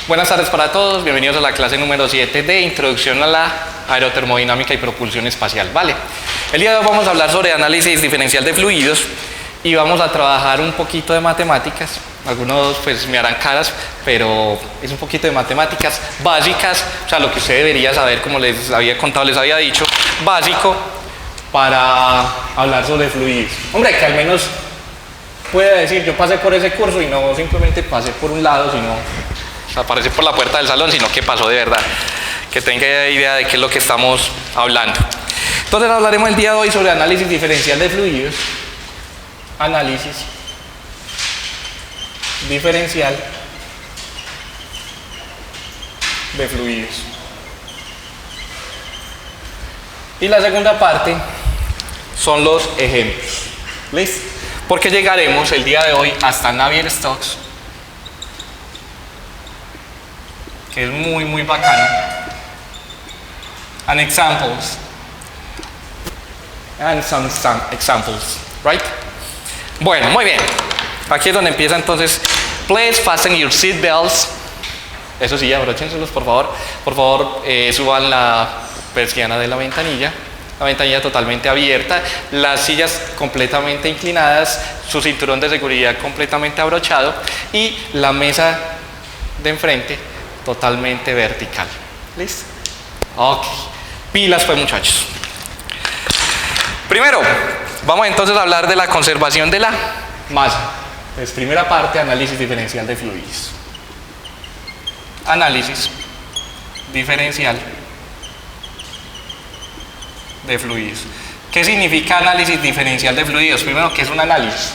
Buenas tardes para todos, bienvenidos a la clase número 7 de Introducción a la Aerotermodinámica y Propulsión Espacial. Vale, el día de hoy vamos a hablar sobre análisis diferencial de fluidos y vamos a trabajar un poquito de matemáticas. Algunos pues me harán caras, pero es un poquito de matemáticas básicas, o sea, lo que usted debería saber, como les había contado, les había dicho, básico para hablar sobre fluidos. Hombre, que al menos pueda decir, yo pasé por ese curso y no simplemente pasé por un lado, sino aparecer por la puerta del salón, sino que pasó de verdad, que tenga idea de qué es lo que estamos hablando. Entonces hablaremos el día de hoy sobre análisis diferencial de fluidos, análisis diferencial de fluidos. Y la segunda parte son los ejemplos. ¿Listo? Porque llegaremos el día de hoy hasta Navier-Stokes, que es muy bacano. And examples. And some examples, right? Bueno, muy bien. Aquí es donde empieza entonces. Please fasten your seat belts. Eso sí, abróchenselos, por favor. Por favor, suban la persiana de la ventanilla. La ventanilla totalmente abierta, las sillas completamente inclinadas, su cinturón de seguridad completamente abrochado y la mesa de enfrente totalmente vertical. ¿Listo? Ok. Pilas pues, muchachos. Primero, vamos entonces a hablar de la conservación de la masa. Pues primera parte, análisis diferencial de fluidos. Análisis diferencial de fluidos. ¿Qué significa análisis diferencial de fluidos? Primero, ¿qué es un análisis?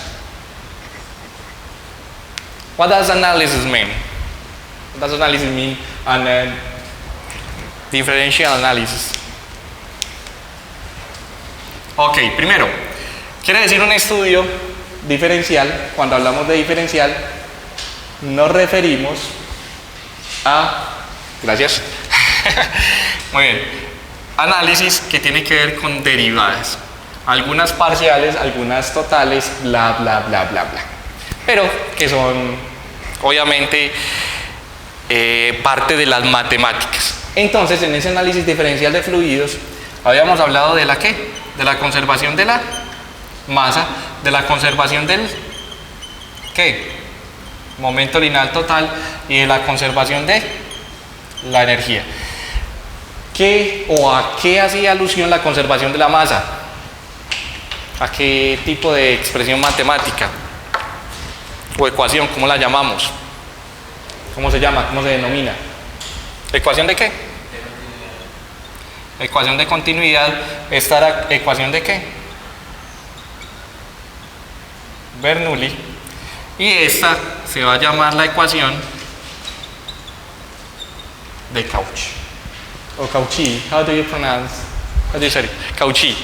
What does analysis mean? What does analysis mean? And differential analysis. Ok, primero, quiere decir un estudio diferencial. Cuando hablamos de diferencial, nos referimos a, gracias, muy bien, análisis que tiene que ver con derivadas, algunas parciales, algunas totales, bla, bla, bla, bla, bla, pero que son obviamente parte de las matemáticas. Entonces, en ese análisis diferencial de fluidos, habíamos hablado de la ¿qué? De la conservación de la masa, de la conservación del ¿qué? Momento lineal total y de la conservación de la energía. ¿Qué o a qué hacía alusión la conservación de la masa? ¿A qué tipo de expresión matemática? O ecuación, ¿cómo la llamamos? ¿Cómo se llama? ¿Cómo se denomina? ¿Ecuación de qué? Ecuación de continuidad. ¿Esta era ecuación de qué? Bernoulli. Y esta se va a llamar la ecuación de Cauchy. O Cauchy, how do you pronounce? How do you say it? Cauchy.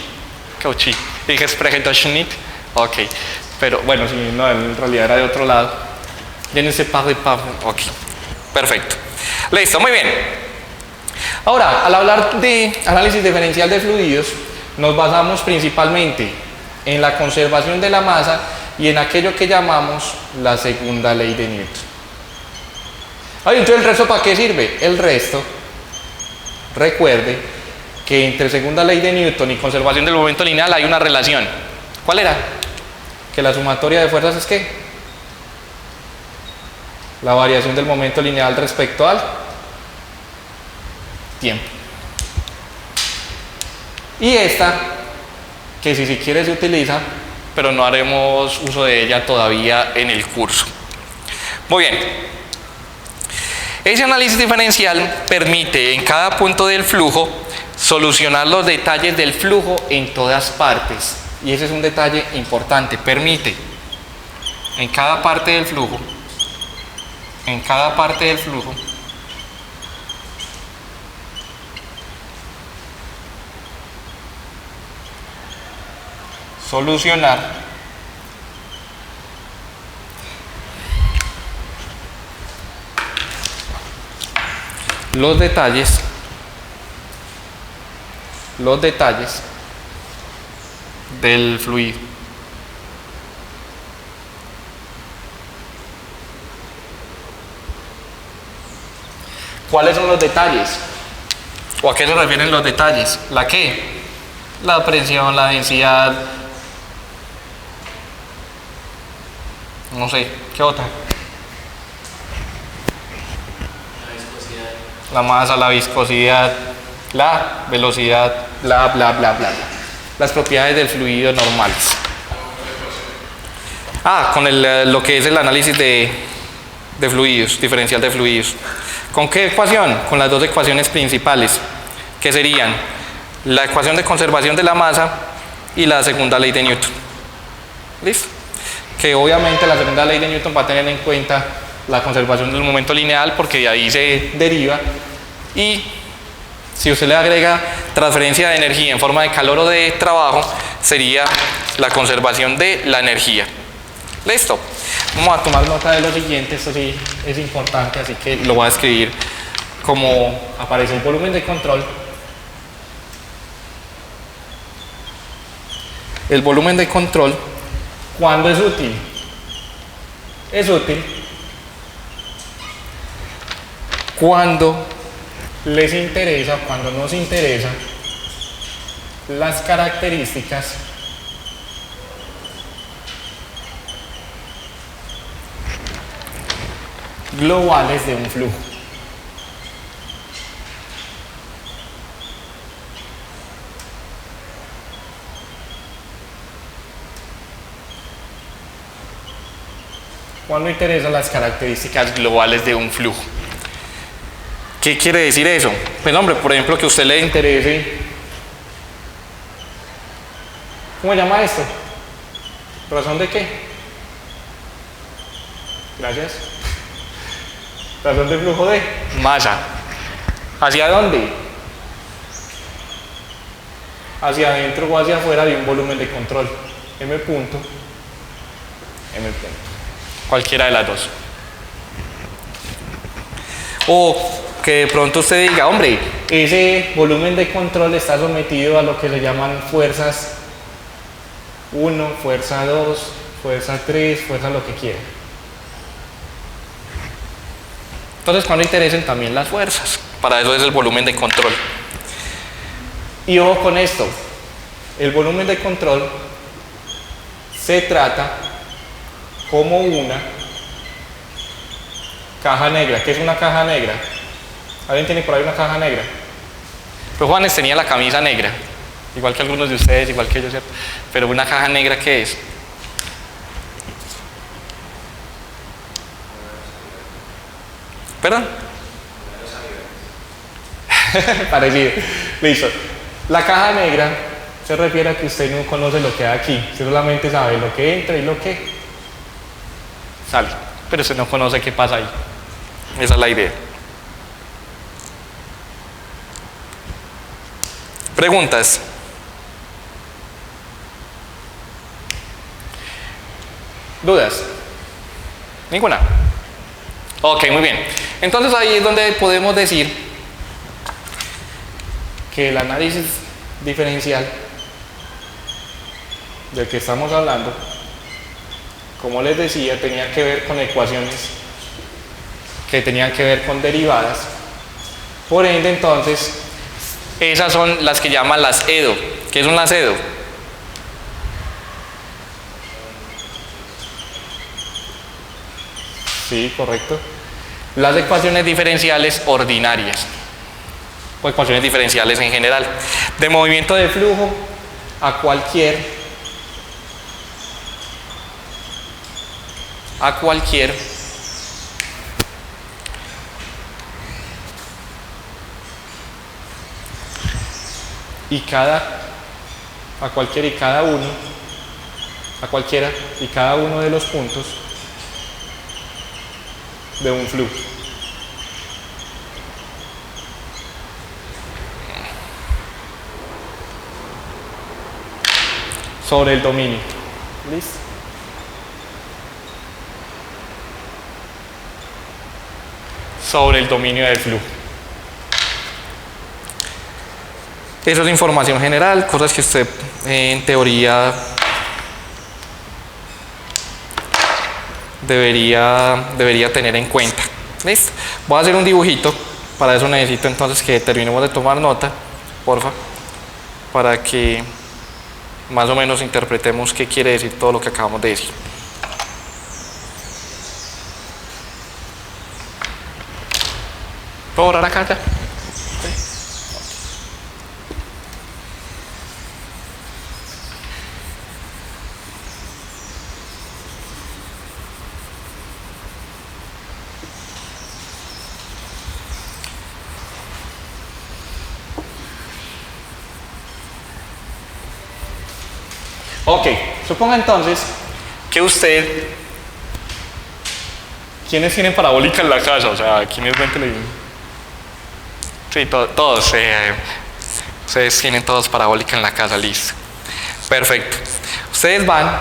Cauchy. Ich spreche Deutsch nicht. Ok. Pero bueno, si no, en realidad era de otro lado. Je ne sais pas. Ok. Perfecto. Listo, muy bien. Ahora, al hablar de análisis diferencial de fluidos, nos basamos principalmente en la conservación de la masa y en aquello que llamamos la segunda ley de Newton. Ay, entonces, ¿el resto para qué sirve? El resto, recuerde que entre segunda ley de Newton y conservación del momento lineal hay una relación. ¿Cuál era? Que la sumatoria de fuerzas es ¿qué? La variación del momento lineal respecto al tiempo. Y esta, que si quiere se utiliza, pero no haremos uso de ella todavía en el curso. Muy bien. Ese análisis diferencial permite en cada punto del flujo solucionar los detalles del flujo en todas partes. Y ese es un detalle importante. Permite en cada parte del flujo, solucionar los detalles del fluido. ¿Cuáles son los detalles? ¿O a qué se refieren los detalles? ¿La qué? La presión, la densidad. No sé, ¿qué otra? La masa, la viscosidad, la velocidad, bla, bla, bla, bla, bla. Las propiedades del fluido normales. Con lo que es el análisis de fluidos, diferencial de fluidos. ¿Con qué ecuación? Con las dos ecuaciones principales, que serían la ecuación de conservación de la masa y la segunda ley de Newton. ¿Listo? Que obviamente la segunda ley de Newton va a tener en cuenta la conservación del momento lineal, porque de ahí se deriva, y si usted le agrega transferencia de energía en forma de calor o de trabajo, sería la conservación de la energía. ¿Listo? Vamos a tomar nota de lo siguiente, esto sí es importante, así que lo voy a escribir como aparece el volumen de control. El volumen de control, ¿cuándo es útil? Es útil cuando les interesa, cuando nos interesa las características globales de un flujo. Cuando interesan las características globales de un flujo. ¿Qué quiere decir eso? Pues hombre, por ejemplo, que a usted le interese, ¿cómo se llama esto? ¿Razón de qué? Gracias. Razón de flujo de masa. ¿Hacia dónde? Hacia adentro o hacia afuera de un volumen de control. M punto, M punto. Cualquiera de las dos. O que de pronto usted diga, hombre, ese volumen de control está sometido a lo que le llaman fuerzas 1, fuerza 2, fuerza 3, fuerza lo que quiera. Entonces, cuando interesen también las fuerzas, para eso es el volumen de control. Y ojo con esto, el volumen de control se trata como una caja negra. ¿Qué es una caja negra? ¿Alguien tiene por ahí una caja negra? Pues Juanes tenía la camisa negra, igual que algunos de ustedes, igual que yo, ¿cierto? Pero una caja negra, ¿qué es? ¿Perdón? Parecido. Listo. La caja negra se refiere a que usted no conoce lo que hay aquí, usted solamente sabe lo que entra y lo que sale, pero usted no conoce qué pasa ahí. Esa es la idea. Preguntas. ¿Dudas? ¿Ninguna? Ok, muy bien. Entonces ahí es donde podemos decir que el análisis diferencial del que estamos hablando, como les decía, tenía que ver con ecuaciones que tenían que ver con derivadas. Por ende, entonces, esas son las que llaman las EDO. ¿Qué son las EDO? Sí, correcto. Las ecuaciones diferenciales ordinarias, o ecuaciones diferenciales en general, de movimiento de flujo a cualquier y cada uno de los puntos de un flujo. Sobre el dominio. ¿Listo? Sobre el dominio del flujo. Eso es información general, cosas que usted en teoría debería tener en cuenta. ¿Listo? Voy a hacer un dibujito Para eso necesito entonces que terminemos de tomar nota, porfa, para que más o menos interpretemos qué quiere decir todo lo que acabamos de decir. ¿Puedo borrar acá ya? Ok, suponga entonces que usted... ¿Quiénes tienen parabólica en la casa? O sea, ¿quiénes ven televisión? Sí, todos. Ustedes tienen todos parabólica en la casa, listo. Perfecto. Ustedes van...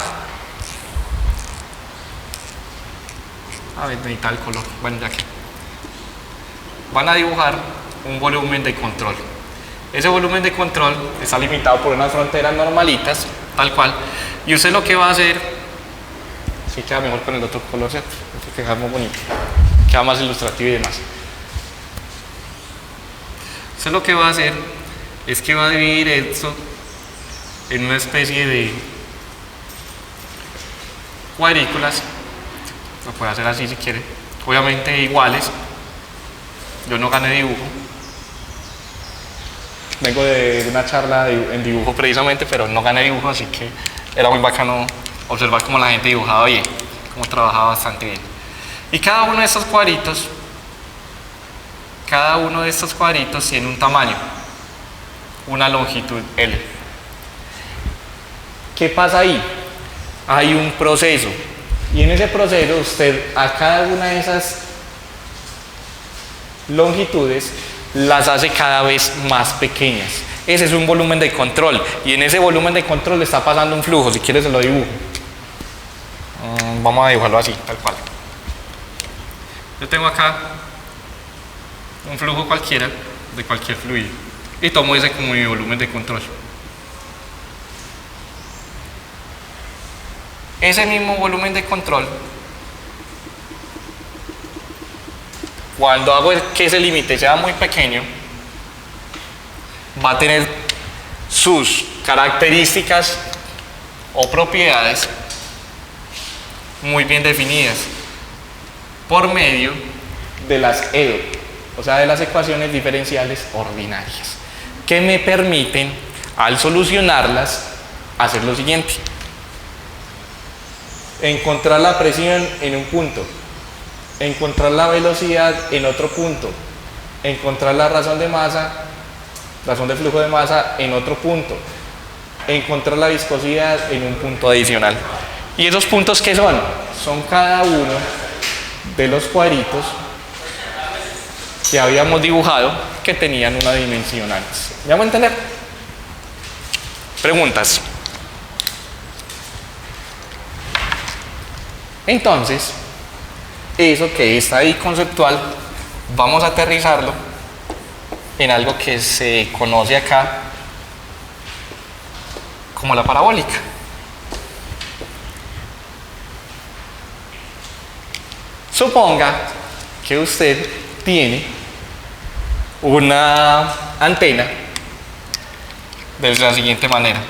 A ver, necesita el color. Bueno, ya que... Van a dibujar un volumen de control. Ese volumen de control está limitado por unas fronteras normalitas, tal cual. Y usted lo que va a hacer, sí queda mejor con el otro color, ¿cierto? Porque queda muy bonito, queda más ilustrativo y demás. Usted lo que va a hacer es que va a dividir esto en una especie de cuadrículas. Lo puede hacer así si quiere, obviamente iguales. Yo no gané dibujo. Vengo de una charla en dibujo precisamente, pero no gané dibujo, así que era muy bacano observar cómo la gente dibujaba bien, cómo trabajaba bastante bien. Y cada uno de estos cuadritos tiene un tamaño, una longitud L. ¿Qué pasa ahí? Hay un proceso, y en ese proceso usted a cada una de esas longitudes las hace cada vez más pequeñas. Ese es un volumen de control, y en ese volumen de control le está pasando un flujo. Si quieres se lo dibujo. Vamos a dibujarlo así, tal cual. Yo tengo acá un flujo cualquiera, de cualquier fluido, y tomo ese como mi volumen de control. Ese mismo volumen de control, cuando hago que ese límite sea muy pequeño, va a tener sus características o propiedades muy bien definidas por medio de las EDO, o sea, de las ecuaciones diferenciales ordinarias, que me permiten, al solucionarlas, hacer lo siguiente: encontrar la presión en un punto, encontrar la velocidad en otro punto, encontrar la razón de flujo de masa en otro punto, encontrar la viscosidad en un punto adicional. ¿Y esos puntos qué son? Son cada uno de los cuadritos que habíamos dibujado que tenían una dimensión antes. ¿Me vamos a entender? Preguntas. Entonces, eso que está ahí conceptual, vamos a aterrizarlo en algo que se conoce acá como la parabólica. Suponga que usted tiene una antena de la siguiente manera.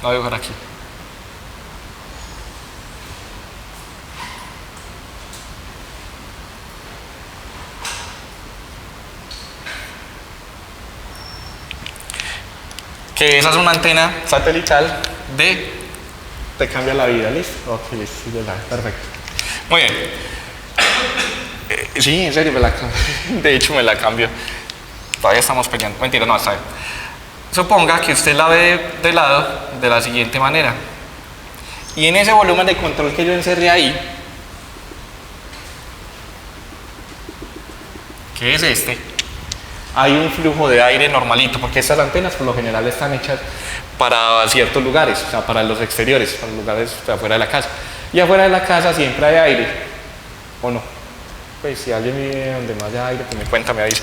Lo voy a dibujar aquí. Que esa es una antena satelital te cambia la vida, ¿listo? Ok, listo, perfecto. Muy bien. Sí, en serio, de hecho me la cambio. Todavía estamos peleando. Mentira, no, está bien. Suponga que usted la ve de lado de la siguiente manera. Y en ese volumen de control que yo encerré ahí, que es este, hay un flujo de aire normalito, porque estas antenas por lo general están hechas para ciertos lugares, o sea, para los exteriores, para los lugares de afuera de la casa. Y afuera de la casa siempre hay aire, ¿o no? Pues si alguien vive donde no haya aire, pues me cuenta, me avisa.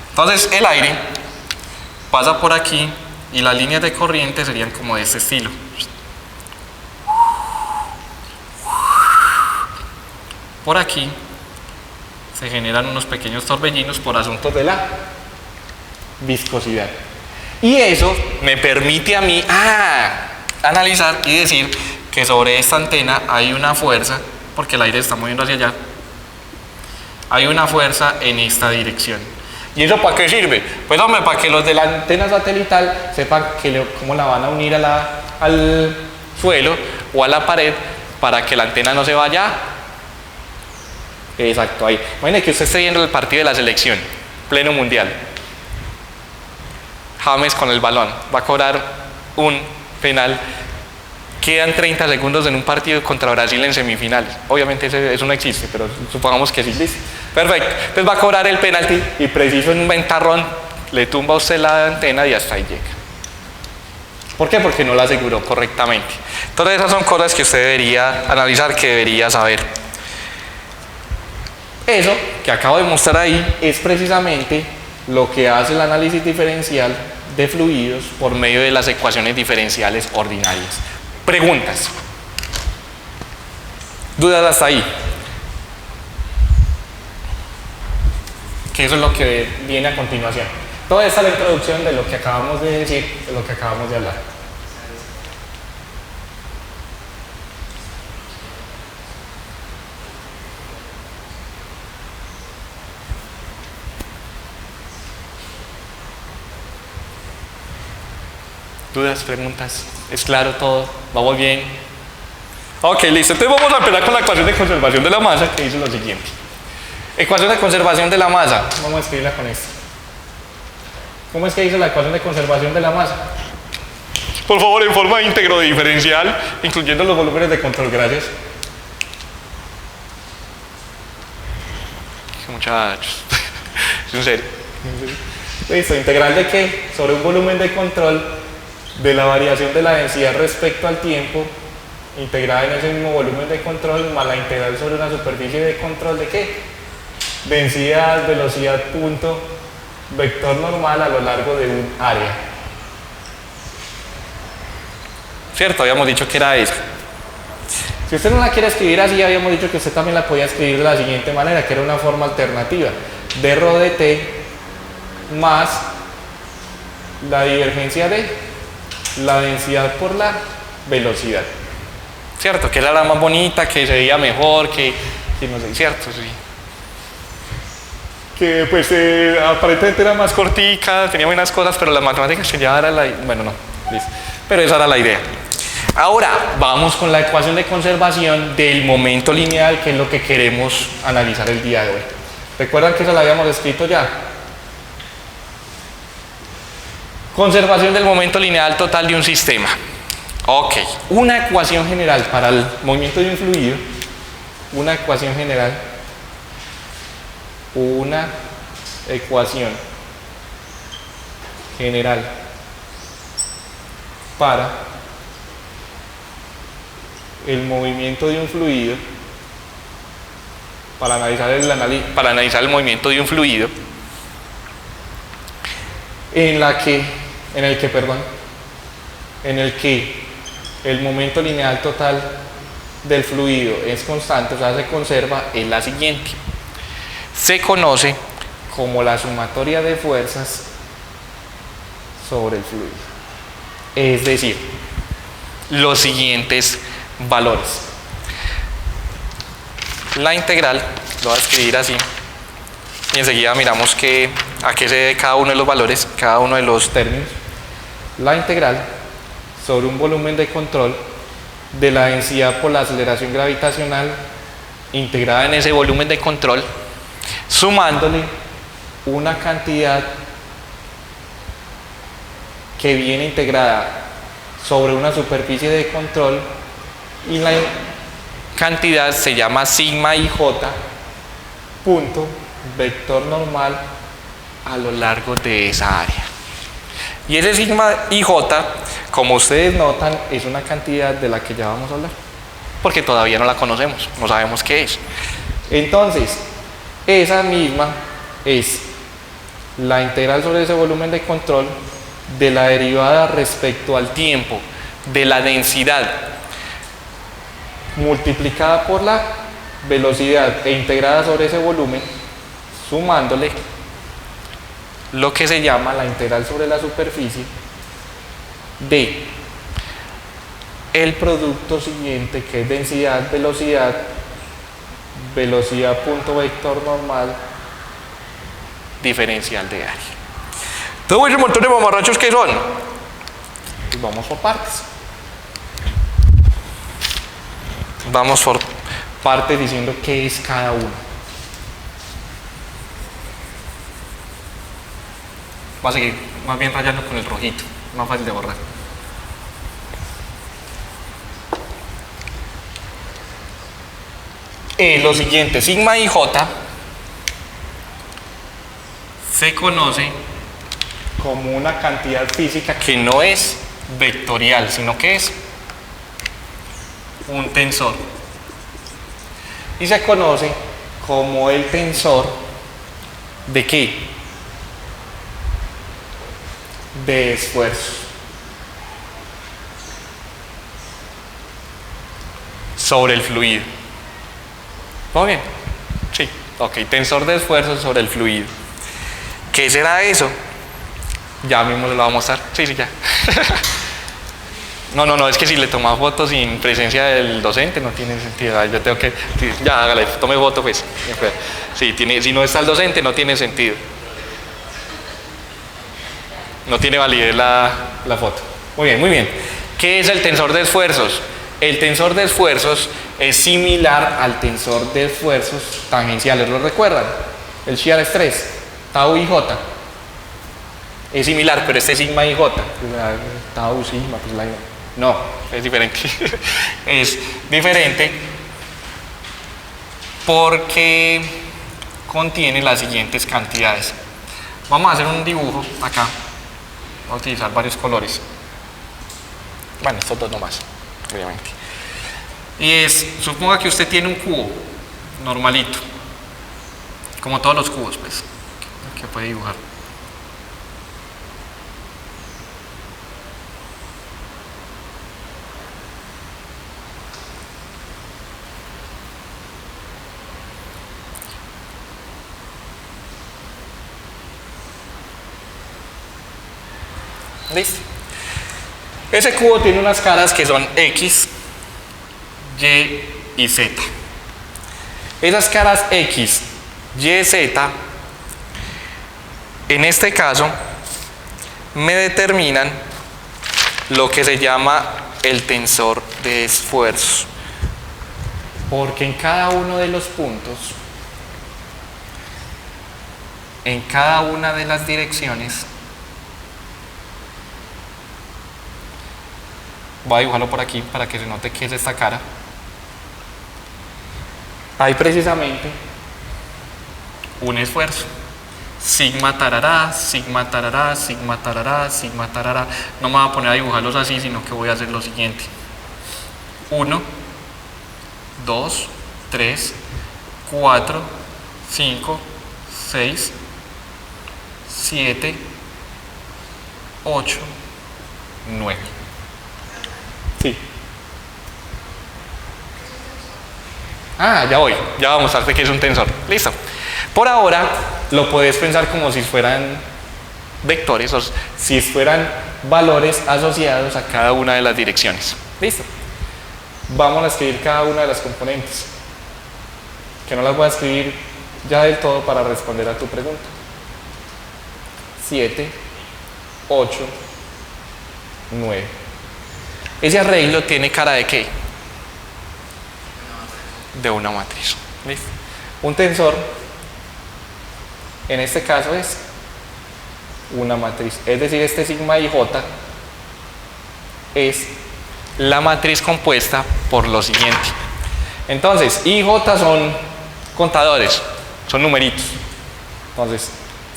Entonces el aire pasa por aquí y las líneas de corriente serían como de este estilo. Por aquí se generan unos pequeños torbellinos por asuntos de la viscosidad. Y eso me permite a mí analizar y decir que sobre esta antena hay una fuerza, porque el aire se está moviendo hacia allá, hay una fuerza en esta dirección. ¿Y eso para qué sirve? Pues hombre, para que los de la antena satelital sepan cómo la van a unir al suelo o a la pared para que la antena no se vaya. Exacto, ahí. Imagínense que usted esté viendo el partido de la selección, pleno mundial. James con el balón, va a cobrar un penal. Quedan 30 segundos en un partido contra Brasil en semifinales. Obviamente eso no existe, pero supongamos que sí existe. Perfecto. Entonces va a cobrar el penalti y preciso en un ventarrón le tumba a usted la antena y hasta ahí llega. ¿Por qué? Porque no la aseguró correctamente. Entonces esas son cosas que usted debería analizar, que debería saber. Eso que acabo de mostrar ahí es precisamente lo que hace el análisis diferencial de fluidos por medio de las ecuaciones diferenciales ordinarias. Preguntas. ¿Dudas hasta ahí? Que eso es lo que viene a continuación. Toda esta es la introducción de lo que acabamos de decir, de lo que acabamos de hablar. ¿Dudas, preguntas? ¿Es claro todo? ¿Vamos bien? Ok, listo. Entonces vamos a empezar con la ecuación de conservación de la masa, que dice lo siguiente. Ecuación de conservación de la masa. Vamos a escribirla con esto. ¿Cómo es que dice la ecuación de conservación de la masa? Por favor, en forma íntegro de diferencial, incluyendo los volúmenes de control. Gracias. Muchachos. Es en serio. Listo. ¿Integral de qué? Sobre un volumen de control de la variación de la densidad respecto al tiempo, integrada en ese mismo volumen de control, más la integral sobre una superficie de control de qué? Densidad, velocidad, punto, vector normal a lo largo de un área. ¿Cierto? Habíamos dicho que era eso. Si usted no la quiere escribir así, habíamos dicho que usted también la podía escribir de la siguiente manera, que era una forma alternativa. D rho de t más la divergencia de la densidad por la velocidad. ¿Cierto? Que era la más bonita, que se veía mejor, que no sé, ¿cierto? Sí. Que pues aparentemente era más cortica, tenía buenas cosas, pero las matemáticas que ya era la... Bueno, no, listo. Pero esa era la idea. Ahora, vamos con la ecuación de conservación del momento lineal, que es lo que queremos analizar el día de hoy. ¿Recuerdan que eso la habíamos escrito ya? Conservación del momento lineal total de un sistema. Ok, una ecuación general para el movimiento de un fluido, una ecuación general para el movimiento de un fluido, para analizar el movimiento de un fluido, en el que el momento lineal total del fluido es constante, o sea, se conserva, es la siguiente. Se conoce como la sumatoria de fuerzas sobre el fluido. Es decir, los siguientes valores. La integral, lo voy a escribir así, y enseguida miramos a qué se debe cada uno de los valores, cada uno de los términos. La integral sobre un volumen de control de la densidad por la aceleración gravitacional integrada en ese volumen de control, sumándole una cantidad que viene integrada sobre una superficie de control, y la cantidad se llama sigma ij, punto, vector normal a lo largo de esa área. Y ese sigma ij, como ustedes notan, es una cantidad de la que ya vamos a hablar, porque todavía no la conocemos, no sabemos qué es. Entonces, esa misma es la integral sobre ese volumen de control de la derivada respecto al tiempo de la densidad multiplicada por la velocidad e integrada sobre ese volumen, sumándole lo que se llama la integral sobre la superficie de el producto siguiente, que es densidad, velocidad, velocidad punto vector normal, diferencial de área. Todo ese montón de mamarrachos que son. Pues vamos por partes. Vamos por partes diciendo qué es cada uno. Voy a seguir más bien rayando con el rojito, más fácil de borrar. Lo siguiente, sigma y j se conoce como una cantidad física que no es vectorial, sino que es un tensor. Y se conoce como el tensor ¿de qué? De esfuerzo sobre el fluido. ¿Todo bien? Sí. Ok, tensor de esfuerzo sobre el fluido. ¿Qué será eso? Ya mismo se lo voy a mostrar. Sí, ya. No, es que si le tomas fotos sin presencia del docente no tiene sentido. Yo tengo que... Sí, ya, hágale, tome foto pues. Sí, si no está el docente no tiene sentido. No tiene validez la foto. Muy bien, muy bien. ¿Qué es el tensor de esfuerzos? El tensor de esfuerzos es similar al tensor de esfuerzos tangenciales. ¿Lo recuerdan? El shear stress, tau y j. Es similar, pero este es sigma y j. Tau, sigma, pues la... No, es diferente. Es diferente porque contiene las siguientes cantidades. Vamos a hacer un dibujo acá. Voy a utilizar varios colores. Bueno, estos dos nomás, obviamente. Y es, suponga que usted tiene un cubo normalito, como todos los cubos, pues, que puede dibujar. ¿Listo? Ese cubo tiene unas caras que son X, Y y Z. Esas caras X, Y, Z, en este caso, me determinan lo que se llama el tensor de esfuerzo. Porque en cada uno de los puntos, en cada una de las direcciones, voy a dibujarlo por aquí para que se note que es esta cara. Hay precisamente un esfuerzo. Sigma tarará, sigma tarará, sigma tarará, sigma tarará. No me voy a poner a dibujarlos así, sino que voy a hacer lo siguiente. 1, 2, 3, 4, 5, 6, 7, 8, 9. Sí. Ya voy. Ya vamos a mostrarte que es un tensor. Listo. Por ahora lo puedes pensar como si fueran vectores o si fueran valores asociados a cada una de las direcciones. Listo. Vamos a escribir cada una de las componentes, que no las voy a escribir ya del todo para responder a tu pregunta. 7, 8, 9. Ese arreglo tiene cara de ¿qué? De una matriz. ¿Listo? Un tensor, en este caso, es una matriz. Es decir, este sigma y j es la matriz compuesta por lo siguiente. Entonces, I y j son contadores, son numeritos. Entonces,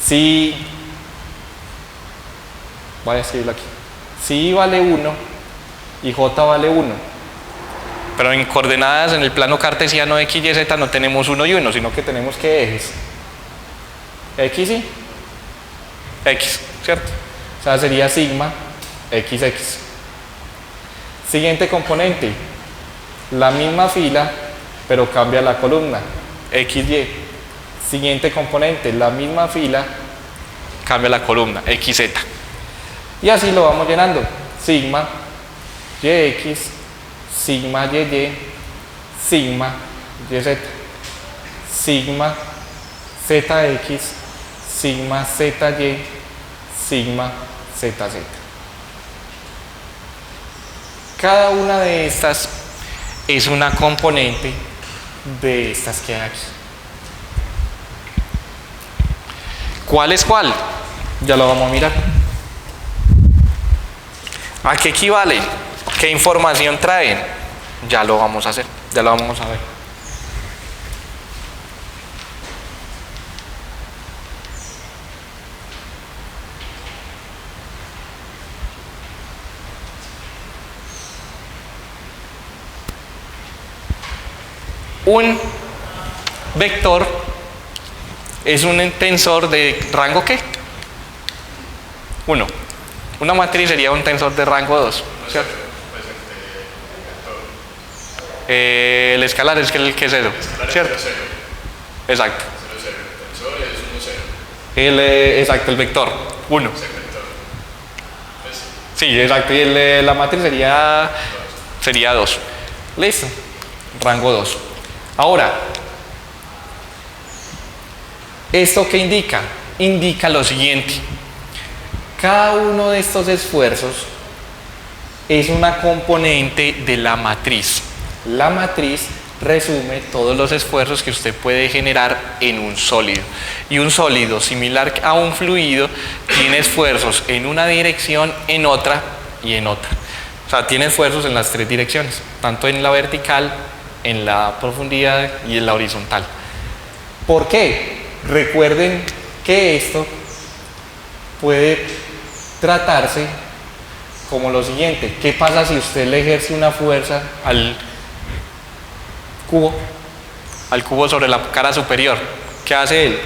si voy a escribirlo aquí. Si I vale 1 y j vale 1, pero en coordenadas en el plano cartesiano de x y z no tenemos 1 y 1, sino que tenemos ¿qué ejes? X y X, ¿cierto? O sea, sería sigma XX. Siguiente componente, la misma fila, pero cambia la columna, XY. Siguiente componente, la misma fila, cambia la columna, XZ. Y así lo vamos llenando, sigma YX, sigma YY, sigma YZ, sigma ZX, sigma ZY, sigma ZZ. Cada una de estas es una componente de estas que hay aquí. ¿Cuál es cuál? Ya lo vamos a mirar. ¿A qué equivalen? ¿Qué información traen? Ya lo vamos a hacer, ya lo vamos a ver. Un vector es un tensor de rango ¿qué? 1. Una matriz sería un tensor de rango 2, ¿cierto? El escalar es el que es 0, ¿cierto? Exacto. Exacto, el vector 1. Sí, exacto. Y la matriz sería 2. Listo. Rango 2. Ahora, ¿esto qué indica? Indica lo siguiente. Cada uno de estos esfuerzos es una componente de la matriz. La matriz resume todos los esfuerzos que usted puede generar en un sólido. Y un sólido, similar a un fluido, tiene esfuerzos en una dirección, en otra y en otra. O sea, tiene esfuerzos en las 3 direcciones, tanto en la vertical, en la profundidad y en la horizontal. ¿Por qué? Recuerden que esto puede tratarse como lo siguiente. ¿Qué pasa si usted le ejerce una fuerza al cubo sobre la cara superior? ¿Qué hace él?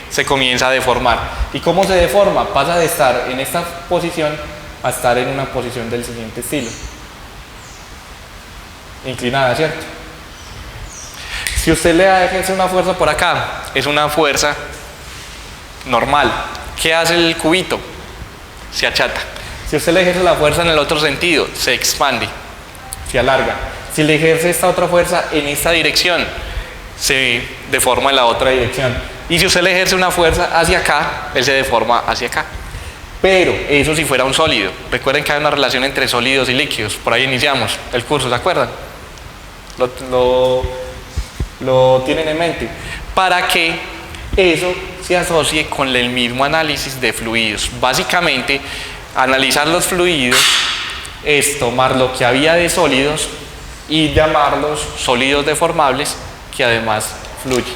Se comienza a deformar. ¿Y cómo se deforma? Pasa de estar en esta posición a estar en una posición del siguiente estilo. Inclinada, ¿cierto? Si usted le ejerce una fuerza por acá, es una fuerza normal. ¿Qué hace el cubito? Se achata. Si usted le ejerce la fuerza en el otro sentido, se expande, se alarga. Si le ejerce esta otra fuerza en esta dirección, se deforma en la otra dirección. Y si usted le ejerce una fuerza hacia acá, él se deforma hacia acá. Pero eso si fuera un sólido. Recuerden que hay una relación entre sólidos y líquidos. Por ahí iniciamos el curso, ¿se acuerdan? Lo tienen en mente. Para que eso se asocie con el mismo análisis de fluidos. Básicamente, analizar los fluidos es tomar lo que había de sólidos y llamarlos sólidos deformables que además fluyen.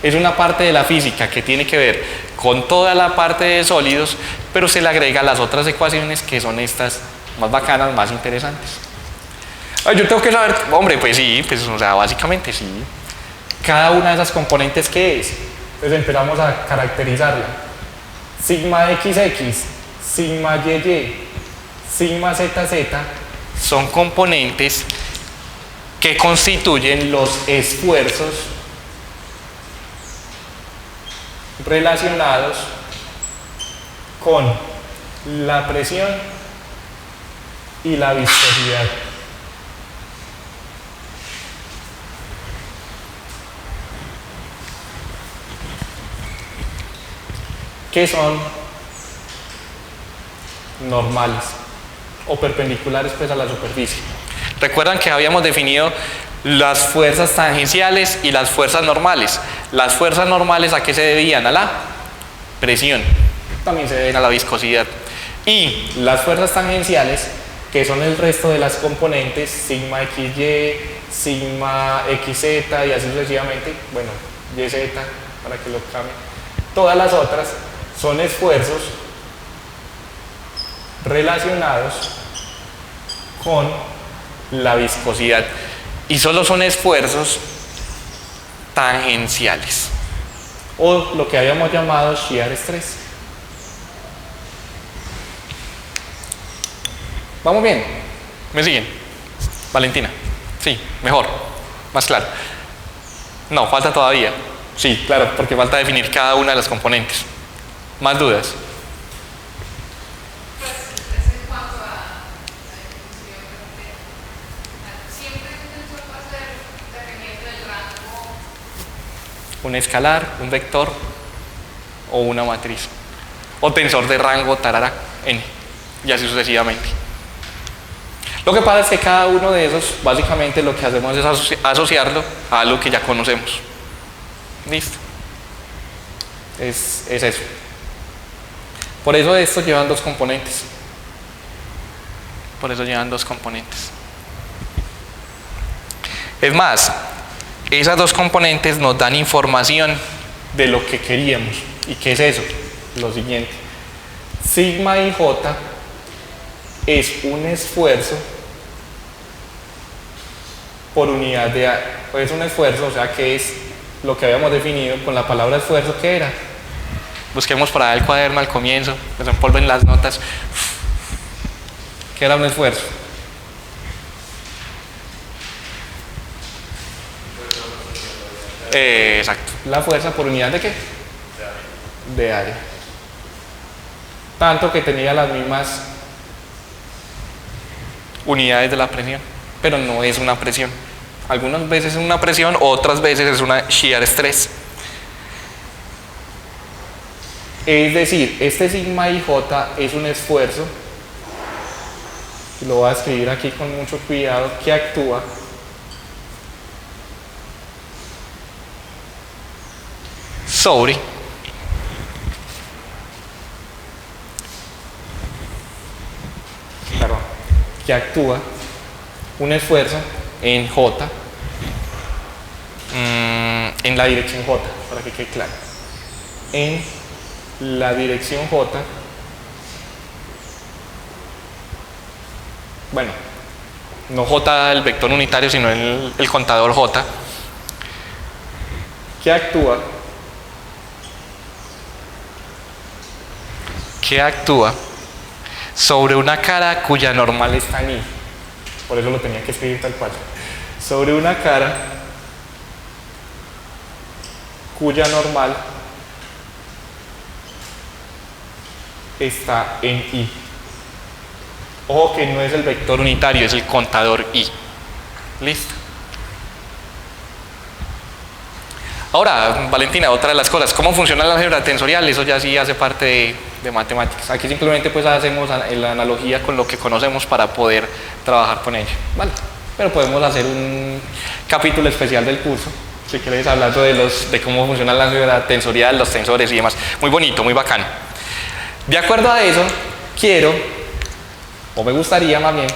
Es una parte de la física que tiene que ver con toda la parte de sólidos, pero se le agrega las otras ecuaciones que son estas más bacanas, más interesantes. Yo tengo que saber, hombre, pues sí, pues, o sea, básicamente sí. Cada una de esas componentes, ¿qué es? Entonces empezamos a caracterizarla. Sigma XX, sigma YY, sigma ZZ son componentes que constituyen los esfuerzos relacionados con la presión y la viscosidad. Que son normales o perpendiculares pues a la superficie. Recuerdan que habíamos definido las fuerzas tangenciales y las fuerzas normales. Las fuerzas normales, ¿a qué se debían? A la presión. También se deben a la viscosidad. Y las fuerzas tangenciales, que son el resto de las componentes, sigma XY, sigma XZ y así sucesivamente, bueno, YZ para que lo cambie. Todas las otras son esfuerzos relacionados con la viscosidad y solo son esfuerzos tangenciales o lo que habíamos llamado shear stress. ¿Vamos bien? ¿Me siguen? Valentina. Sí, mejor. Más claro. No, falta todavía. Sí, claro, porque falta definir cada una de las componentes. ¿Más dudas? Pues es en cuanto a la definición, siempre un tensor va a ser dependiente del rango. Un escalar, un vector o una matriz. O tensor de rango tarara n. Y así sucesivamente. Lo que pasa es que cada uno de esos, básicamente lo que hacemos es asociarlo a algo que ya conocemos. Listo. Es eso. Por eso estos llevan dos componentes. Por eso llevan dos componentes. Es más, esas dos componentes nos dan información de lo que queríamos. ¿Y qué es eso? Lo siguiente. Sigma y J es un esfuerzo por unidad de es un esfuerzo, o sea que es lo que habíamos definido con la palabra esfuerzo. ¿Qué era? Busquemos por ahí el cuaderno al comienzo, desempolven las notas. ¿Qué era un esfuerzo? Exacto. ¿La fuerza por unidad de qué? De área. Tanto que tenía las mismas unidades de la presión, pero no es una presión. Algunas veces es una presión, otras veces es una shear stress. Es decir, este sigma y J es un esfuerzo, lo voy a escribir aquí con mucho cuidado, que actúa sobre un esfuerzo en J, en la dirección J, para que quede claro. En la dirección J, bueno, no J el vector unitario, sino el contador J, que actúa sobre una cara cuya normal está en I. Por eso lo tenía que escribir tal cual. Sobre una cara cuya normal está en I. Ojo que no es el vector unitario, es el contador I. Listo. Ahora, Valentina, otra de las cosas, ¿cómo funciona la álgebra tensorial? Eso ya sí hace parte de matemáticas. Aquí simplemente pues hacemos la analogía con lo que conocemos para poder trabajar con ella, ¿vale? Pero podemos hacer un capítulo especial del curso, si quieres, hablando de cómo funciona la álgebra tensorial, los tensores y demás. Muy bonito, muy bacano. De acuerdo a eso, quiero, o me gustaría más bien,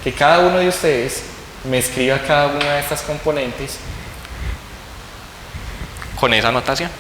que cada uno de ustedes me escriba cada una de estas componentes con esa notación.